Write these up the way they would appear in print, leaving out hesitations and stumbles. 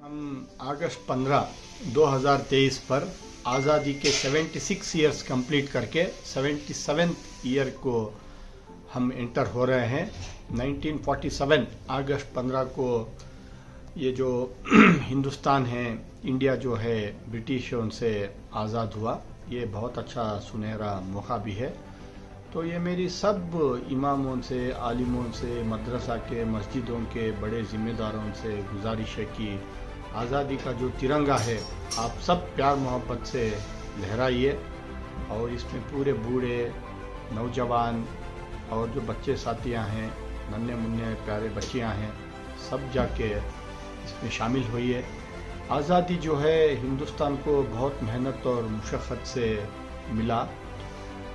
हम अगस्त 15, 2023 पर आज़ादी के 76 ईयर्स कंप्लीट करके 77th ईयर को हम एंटर हो रहे हैं। 1947 अगस्त 15 को ये जो हिंदुस्तान है, इंडिया जो है ब्रिटिशों से आज़ाद हुआ, ये बहुत अच्छा सुनहरा मौका भी है। तो ये मेरी सब इमामों से, आलिमों से, मदरसा के, मस्जिदों के बड़े ज़िम्मेदारों से गुजारिश है कि आज़ादी का जो तिरंगा है आप सब प्यार मोहब्बत से लहराइए और इसमें पूरे बूढ़े, नौजवान और जो बच्चे साथियां हैं, नन्हे मुन्ने प्यारे बच्चियां हैं, सब जाके इसमें शामिल होइए। आज़ादी जो है हिंदुस्तान को बहुत मेहनत और मुशक्क़त से मिला।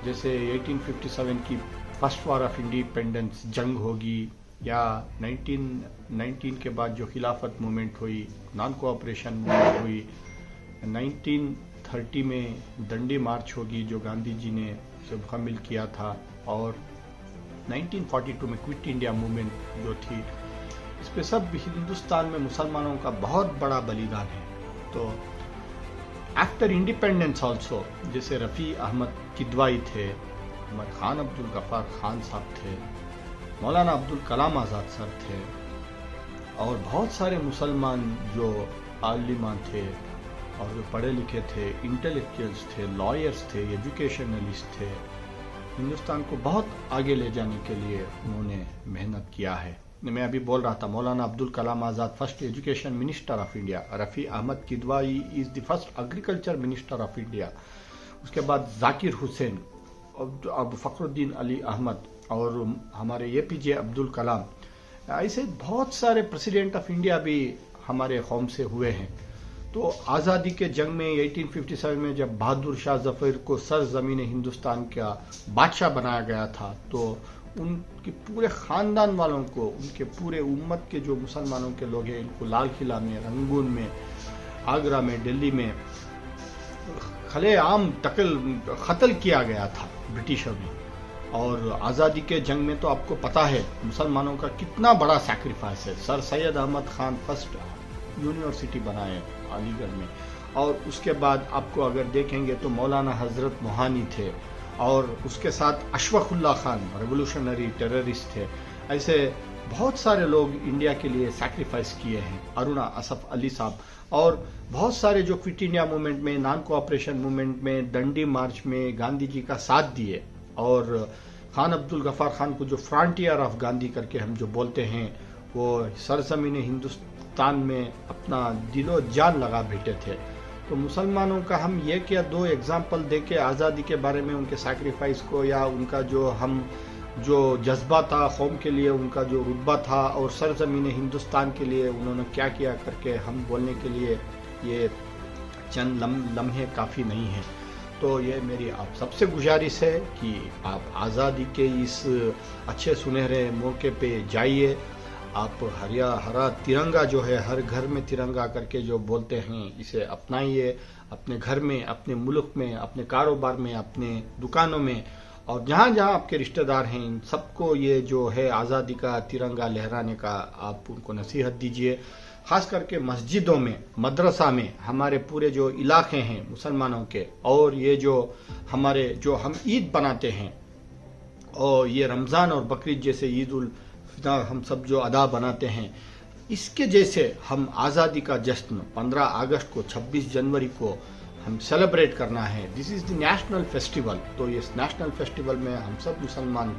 जैसे 1857 की फर्स्ट वार ऑफ इंडिपेंडेंस जंग होगी या 1919 के बाद जो खिलाफत मूवमेंट हुई, नॉन कोऑपरेशन मूवमेंट हुई, 1930 में दंडी मार्च होगी जो गांधी जी ने उसे मुकम्मिल किया था, और 1942 में क्विट इंडिया मूवमेंट जो थी, इस पे सब हिंदुस्तान में मुसलमानों का बहुत बड़ा बलिदान है। तो आफ्टर इंडिपेंडेंस ऑल्सो जैसे रफ़ी अहमद किदवाई थे, खान अब्दुल गफ्फार खान साहब थे, मौलाना अब्दुल कलाम आज़ाद सर थे, और बहुत सारे मुसलमान जो आलिमान थे और जो पढ़े लिखे थे, इंटेलेक्चुअल्स थे, लॉयर्स थे, एजुकेशनलिस्ट थे, हिंदुस्तान को बहुत आगे ले जाने के लिए उन्होंने मेहनत किया है। मैं अभी बोल रहा था, Maulana Abdul Kalam Azad first education minister of India, Rafi Ahmed Kidwai is the first agriculture minister of India, उसके बाद जाकिर हुसैन, अब फ़खरुद्दीन अली अहमद और हमारे APJ अब्दुल कलाम, ऐसे बहुत सारे प्रेसिडेंट ऑफ इंडिया भी हमारे कौम से हुए हैं। तो आज़ादी के जंग में 1857 में जब बहादुर शाह जफर को सरजमीन हिंदुस्तान का बादशाह बनाया गया था, तो उनके पूरे ख़ानदान वालों को, उनके पूरे उम्मत के जो मुसलमानों के लोग हैं, इनको लाल किला में, रंगून में, आगरा में, दिल्ली में खुलेआम कत्ल किया गया था ब्रिटिशों में। और आज़ादी के जंग में तो आपको पता है मुसलमानों का कितना बड़ा सैक्रिफाइस है। Sir Syed Ahmad Khan first university बनाए अलीगढ़ में, और उसके बाद आपको अगर देखेंगे तो मौलाना हजरत मोहानी थे, और उसके साथ अशफाकुल्ला खान रेवोल्यूशनरी टेररिस्ट थे। ऐसे बहुत सारे लोग इंडिया के लिए सैक्रिफाइस किए हैं, अरुणा असफ अली साहब, और बहुत सारे जो क्विट इंडिया मूवमेंट में, नॉन कोऑपरेशन मूवमेंट में, दंडी मार्च में गांधी जी का साथ दिए, और खान अब्दुल गफ्फार खान को जो फ्रंटियर ऑफ गांधी करके हम जो बोलते हैं, वो सरजमीन हिंदुस्तान में अपना दिलो जान लगा बैठे थे। तो मुसलमानों का हम ये क्या दो एग्जाम्पल देके आज़ादी के बारे में, उनके सैक्रिफाइस को, या उनका जो जज्बा था कौम के लिए, उनका जो रुतबा था, और सरजमीन हिंदुस्तान के लिए उन्होंने क्या किया करके हम बोलने के लिए ये चंद लम्हे काफ़ी नहीं है। तो ये मेरी आप सबसे गुजारिश है कि आप आज़ादी के इस अच्छे सुनहरे मौके पे जाइए। आप हरा तिरंगा जो है, हर घर में तिरंगा करके जो बोलते हैं, इसे अपनाइए अपने घर में, अपने मुल्क में, अपने कारोबार में, अपने दुकानों में, और जहाँ जहाँ आपके रिश्तेदार हैं, इन सबको ये जो है आज़ादी का तिरंगा लहराने का आप उनको नसीहत दीजिए। खास करके मस्जिदों में, मदरसा में, हमारे पूरे जो इलाके हैं मुसलमानों के, और ये जो हम ईद बनाते हैं, और ये रमज़ान और बकरीद जैसे ईद उल फितर हम सब जो अदा बनाते हैं, इसके जैसे हम आज़ादी का जश्न 15 अगस्त को, 26 जनवरी को हम सेलिब्रेट करना है। This is the national festival. तो इस नेशनल फेस्टिवल में हम सब मुसलमान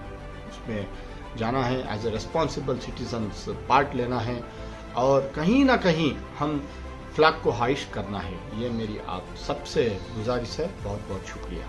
उसमें जाना है, as a responsible citizens part लेना है, और कहीं ना कहीं हम फ्लैग को हाइस्ट करना है। ये मेरी आप सबसे गुजारिश है। बहुत बहुत शुक्रिया।